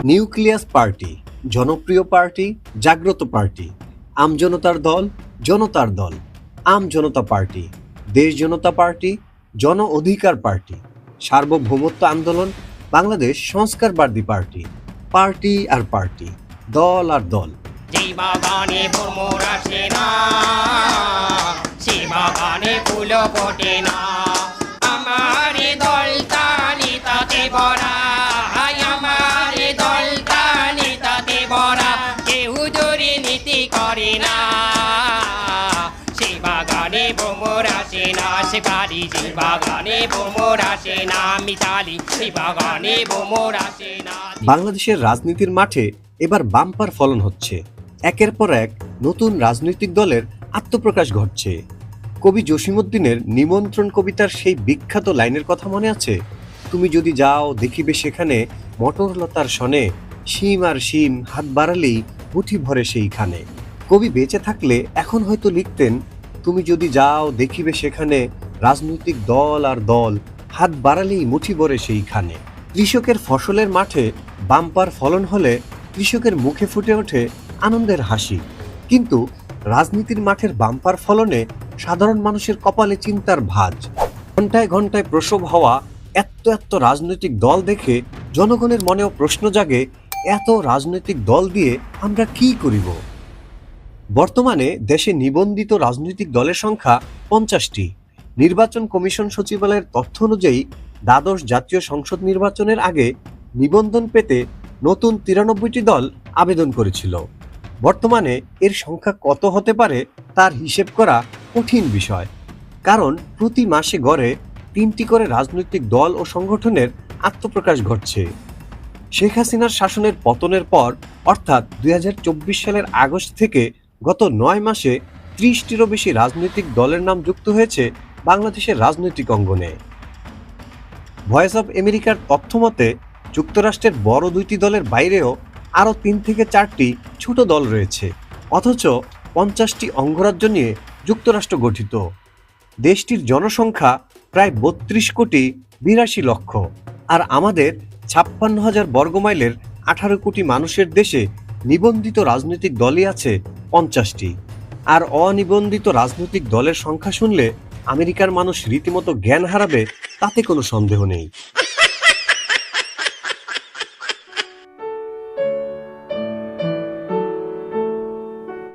Nucleus party, জনপ্রিয় party, জাগ্রত party, আমজনতার দল, জনতার দল, আম জনতা পার্টি, দেশ জনতা পার্টি, জন অধিকার পার্টি, সার্বভৌমত্ব আন্দোলন, বাংলাদেশ সংস্কারবাদী পার্টি, পার্টি আর পার্টি, দল আর দল। যে বাগানে ভ্রমর আসে না, সে বাগানে ফুল ফোটে না। আমার দলটা নেতাতে ভরা, আমার দলটা নেতাতে ভরা, কেউ দুর্নীতি করে না। সে বাগানে ভ্রমর আসে না, সে বাড়ি যে বাগানে ভ্রমর আসে না, মিতালি সে বাগানে ভ্রমর আসে না। বাংলাদেশের রাজনীতির মাঠে এবার বাম্পার ফলন হচ্ছে। একের পর এক নতুন রাজনৈতিক দলের আত্মপ্রকাশ ঘটছে। কবি জসিমউদ্দিনের নিমন্ত্রণ কবিতার সেই বিখ্যাত লাইনের কথা মনে আছে? তুমি যদি যাও দেখিবে সেখানে মটরলতার সনে, শিম আর শিম হাত বাড়ালেই মুঠি ভরে সেইখানে। কবি বেঁচে থাকলে এখন হয়তো লিখতেন, তুমি যদি যাও দেখিবে সেখানে রাজনৈতিক দল আর দল, হাত বাড়ালেই মুঠি ভরে সেইখানে। কৃষকের ফসলের মাঠে বাম্পার ফলন হলে কৃষকের মুখে ফুটে ওঠে আনন্দের হাসি, কিন্তু রাজনীতির মাঠের বাম্পার ফলনে সাধারণ মানুষের কপালে চিন্তার ভাঁজ। ঘন্টায় ঘন্টায় প্রসব হওয়া এত রাজনৈতিক দল দেখে জনগণের মনেও প্রশ্ন জাগে, এত রাজনৈতিক দল দিয়ে আমরা কি করিব? বর্তমানে দেশে নিবন্ধিত রাজনৈতিক দলের সংখ্যা 50টি। নির্বাচন কমিশন সচিবালয়ের তথ্য অনুযায়ী দ্বাদশ জাতীয় সংসদ নির্বাচনের আগে নিবন্ধন পেতে নতুন 93টি দল আবেদন করেছিল। বর্তমানে এর সংখ্যা কত হতে পারে তার হিসেব করা কঠিন বিষয়, কারণ প্রতি মাসে গড়ে 3টি করে রাজনৈতিক দল ও সংগঠনের আত্মপ্রকাশ ঘটছে। শেখ হাসিনার শাসনের পতনের পর অর্থাৎ 2024 সালের আগস্ট থেকে গত 9 মাসে 30টিরও বেশি রাজনৈতিক দলের নাম যুক্ত হয়েছে বাংলাদেশের রাজনৈতিক অঙ্গনে। ভয়েস অব আমেরিকার তথ্য মতে যুক্তরাষ্ট্রের বড় 2টি দলের বাইরেও আরও 3 থেকে 4টি ছোট দল রয়েছে, অথচ 50টি অঙ্গরাজ্য নিয়ে যুক্তরাষ্ট্র গঠিত। দেশটির জনসংখ্যা প্রায় 32 কোটি 82 লক্ষ, আর আমাদের 56,000 বর্গমাইলের 18 কোটি মানুষের দেশে নিবন্ধিত রাজনৈতিক দলই আছে 50টি। আর অনিবন্ধিত রাজনৈতিক দলের সংখ্যা শুনলে আমেরিকার মানুষ রীতিমতো জ্ঞান হারাবে তাতে কোনো সন্দেহ নেই।